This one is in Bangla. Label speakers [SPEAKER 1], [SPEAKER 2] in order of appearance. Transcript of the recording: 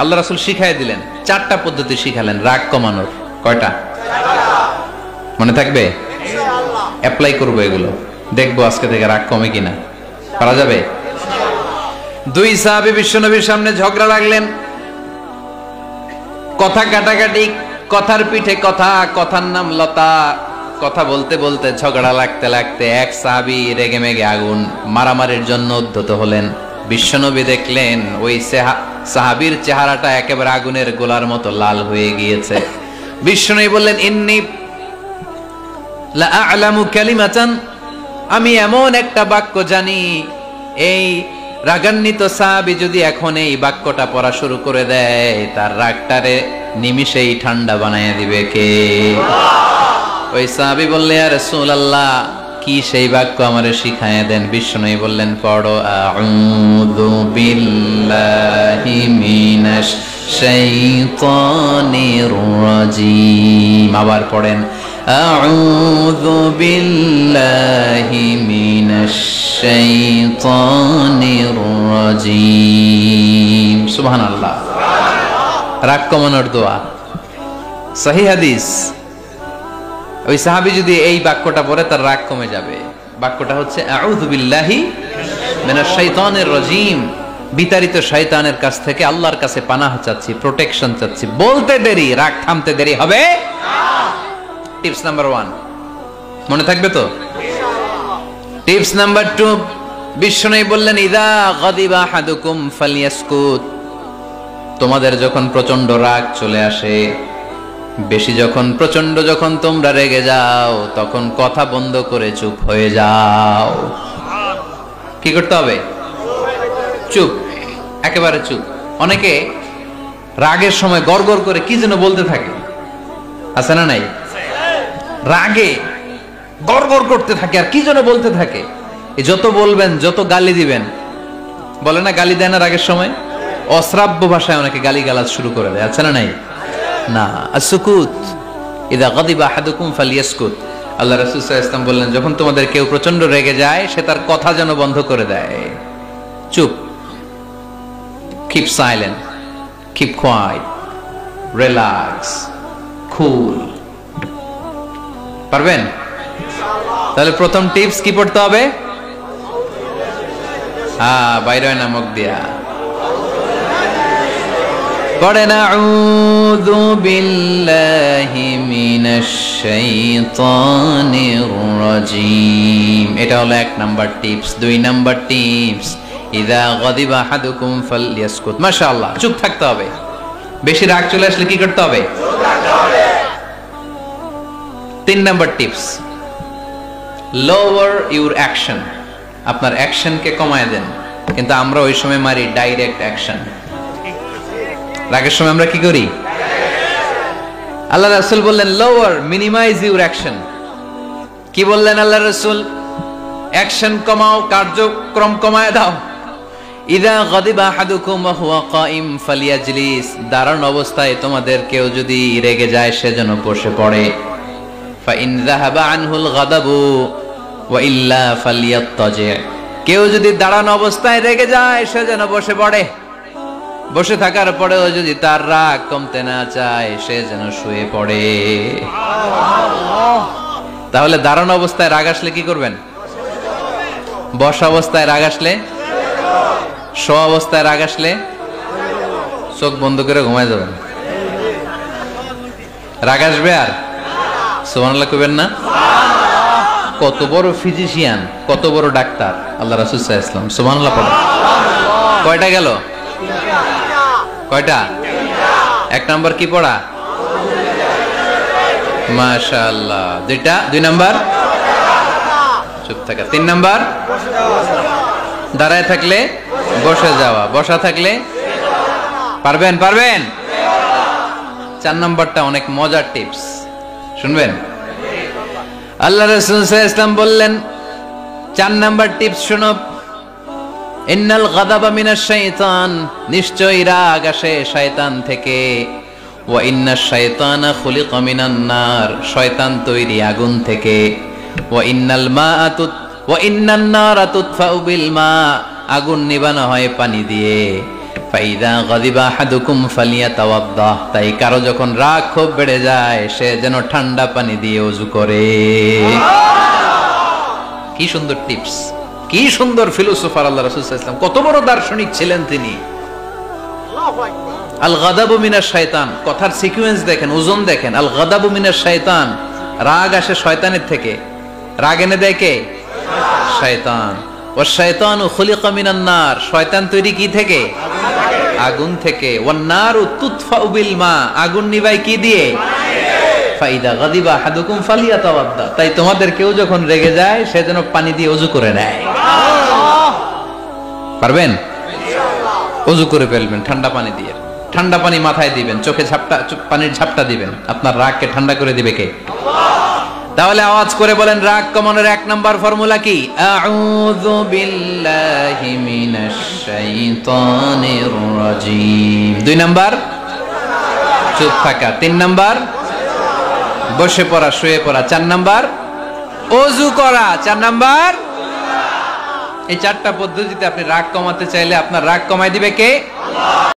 [SPEAKER 1] আল্লাহ রাসূল শিখাই দিলেন, 4টা পদ্ধতি শিখালেন রাগ কমানোর। কয়টা মনে থাকবে? অ্যাপ্লাই করবো এগুলো, দেখবো আজকে থেকে রাগ কমে কিনা। পারা যাবে? 2 সাহাবী বিশ্বনবীর সামনে ঝগড়া লাগলেন, কথা কাটাকাটি, কথার পিঠে কথা, কথার নাম লতা। কথা বলতে বলতে ঝগড়া লাগতে লাগতে এক সাহাবী রেগে মেগে আগুন, মারামারির জন্য উদ্ধত হলেন। বিশ্বনবী দেখলেন ওই সাহাবীর চেহারাটা একেবারে আগুনের গোলার মতো লাল হয়ে গিয়েছে। বিশ্বনবী বললেন, ইন্নী লা আ'লামু কালিমাতান, আমি এমন একটা বাক্য জানি, এই রাগান্বিত সাহাবী যদি এখন এই বাক্যটা পড়া শুরু করে দেয়, তার রাগটারে নিমিষেই ঠান্ডা বানায় দিবে কে? ওই সাহাবী বললেন, ইয়া রাসূলুল্লাহ, কি সেই বাক্য আমারে শিখায় দেন। বিশ্বনবী বললেন, পড়ো, আউযু বিল্লাহি মিনাশ শাইতানির রাজীম। আবার পড়েন, আউযু বিল্লাহি মিনাশ শাইতানির রাজীম। সুবহানাল্লাহ। রাগ কমানোর দোয়া, সহিহ হাদিস। ওই সাহাবী যদি এই বাক্যটা পড়ে তার রাগ কমে যাবে। বাক্যটা হচ্ছে আউযু বিল্লাহি মিনাশ শাইতানির রাজীম, বিতাড়িত শয়তানের কাছ থেকে আল্লাহর কাছে পানাহ চাচ্ছি, প্রোটেকশন চাচ্ছি। বলতে দেরি, রাগ থামতে দেরি হবে না। টিপস নাম্বার 1 মনে থাকবে তো? টিপস নাম্বার 2, বিশ্বনবী বললেন, ইযা গাদিবা আহাদুকুম ফালইয়াসকুত। তোমাদের যখন প্রচন্ড রাগ চলে আসে, বেশি যখন, প্রচন্ড যখন তোমরা রেগে যাও, তখন কথা বন্ধ করে চুপ হয়ে যাও। কি করতে হবে? চুপ, একেবারে চুপ। অনেকে রাগের সময় গড়গড় করে কি যেন বলতে থাকে, আছে না নাই? রাগে গড়গড় করতে থাকে আর কি যেন বলতে থাকে। যত বলবেন, যত গালি দিবেন, বলে না গালি দেয় না রাগের সময়, অশ্রাব্য ভাষায় অনেকে গালি গালাজ শুরু করে দেয়, আছে না নাই? না, আসুকুত, ইযা গাদিবা আহাদুকুম ফালইয়াসকুত। আল্লাহ রাসূল সাল্লাল্লাহু আলাইহি ওয়াসাল্লাম বললেন, যখন তোমাদের কেউ প্রচন্ড রেগে যায়, সে তার কথা যেন বন্ধ করে দেয়। চুপ, keep silent, keep quiet, relax, cool. পারবেন? তাহলে প্রথম টিপস কি পড়তে হবে? বাইরে নামক দিয়া পড়েন, আউযু বিল্লাহি মিনাশ শাইতানির রাজীম। এটা হলো 1 নাম্বার টিপস। 2 নাম্বার টিপস, ইযা গাদিবা আহাদুকুম ফালইয়াসকুত। মাশাআল্লাহ, চুপ থাকতে হবে। বেশি রাগ চলে আসলে কি করতে হবে? চুপ থাকতে হবে। 3 number tips, lower your action. আপনার অ্যাকশনকে কমায় দেন। কিন্তু আমরা ওই সময় মারি ডাইরেক্ট অ্যাকশন। রাগের সময় আমরা কি করি? আল্লাহ রাসূল বললেন, লোয়ার, মিনিমাইজ ইউর অ্যাকশন। কি বললেন আল্লাহ রাসূল? অ্যাকশন কমাও, কার্যক্রম কমায় দাও। ইযা গাদিবা আহাদুকুম ওয়া হুয়া কাইম ফালিয়াজলিস। দাঁড়ানো অবস্থায় তোমাদের কেউ যদি রেগে যায়, সে যেন বসে পড়ে। ফাইন যাহাবা আনহুল গাদাবু ওয়া ইল্লা ফালিয়াত্তাজি। কেউ যদি দাঁড়ানো অবস্থায় রেগে যায়, সে যেন বসে পড়ে। বসে থাকার পরেও যদি তার রাগ কমতে না চায়, সে যেন শুয়ে পড়ে। তাহলে দাঁড়ানো অবস্থায় রাগ আসলে কি করবেন? বসা অবস্থায় রাগ আসলে, শোয়া অবস্থায় রাগ আসলে চোখ বন্ধ করে ঘুমায় যাবেন। রাগ আসবে আর সুবহানাল্লাহ কইবেন না? কত বড় ফিজিশিয়ান, কত বড় ডাক্তার আল্লাহ রাসূল সাল্লাল্লাহু আলাইহি ওয়াসাল্লাম। সুবহানাল্লাহ পড়ো। কয়টা গেল? কয়টা? 1 নাম্বার কি পড়া? মাশাআল্লাহ। 2 নাম্বার চুপ থাকা। 3 নাম্বার দাঁড়ায় থাকলে বসে যাওয়া, বসা থাকলে পারবেন? 4 নাম্বারটা অনেক মজার টিপস, শুনবেন? আল্লাহ রাসূল সাল্লাল্লাহু আলাইহি ওয়াসাল্লাম বললেন, 4 নাম্বার টিপস শোনো। ইন্নাল গাদাবা মিনাশ শাইতান, নিশ্চয়ই রাগ আসে শয়তান থেকে। ওয়া ইন্নাশ শাইতানা খুলিকা মিনান নার, শয়তান তৈরি আগুন থেকে। ওয়া ইন্নান নারা তুতফাউ বিল মা, আগুন নিভানো হয় পানি দিয়ে। ফাইদা গাদিবা আহাদুকুম ফালিয়াতাওয়াদ্দা, তাই কারো যখন রাগ খুব বেড়ে যায় সে যেন ঠান্ডা পানি দিয়ে ওযু করে। কি সুন্দর টিপস, কি সুন্দর ফিলোসোফার আল্লাহ রাসূল সাল্লাল্লাহু আলাইহি ওয়াসাল্লাম, কত বড় দার্শনিক ছিলেন তিনি। আল গাদাবু মিনাশ শাইতান, কথার সিকোয়েন্স দেখেন, ওজন দেখেন। আল গাদাবু মিনাশ শাইতান, রাগ আসে শয়তানের থেকে। রাগ এনে দেয় কে? শয়তান। ওয়াশ শাইতানু খুলিকা মিনান নার, শয়তান তৈরি কি থেকে? আগুন থেকে। ওয়ান নারু তুতফাউ বিল মা, আগুন নিভায় কি দিয়ে? ফাইদা গাদিবা আহাদুকুম ফালিয়াতাওয়াদ্দা, তাই তোমাদের কেউ যখন রেগে যায় সে যেন পানি দিয়ে ওযু করে নেয়। পারবেন? ওযু করে ফেলবেন ঠান্ডা পানি দিয়ে। ঠান্ডা পানি মাথায় দিবেন, চোখে পানির ঝাপটা দিবেন। আপনার রাগকে ঠান্ডা করে দিবে কে? তাহলে আওয়াজ করে বলেন রাগ কমানোর 1 নাম্বার ফর্মুলা কি? আউযু বিল্লাহি মিনাশ শাইতানির রাজিম। 2 নাম্বার চুপ থাকা। 3 নাম্বার বসে পড়া, শুয়ে পড়া। 4 নাম্বার ওযু করা। 4 নাম্বার, এই 4টা পদ্ধতিতে আপনি রাগ কমাতে চাইলে আপনার রাগ কমায় দিবে কে?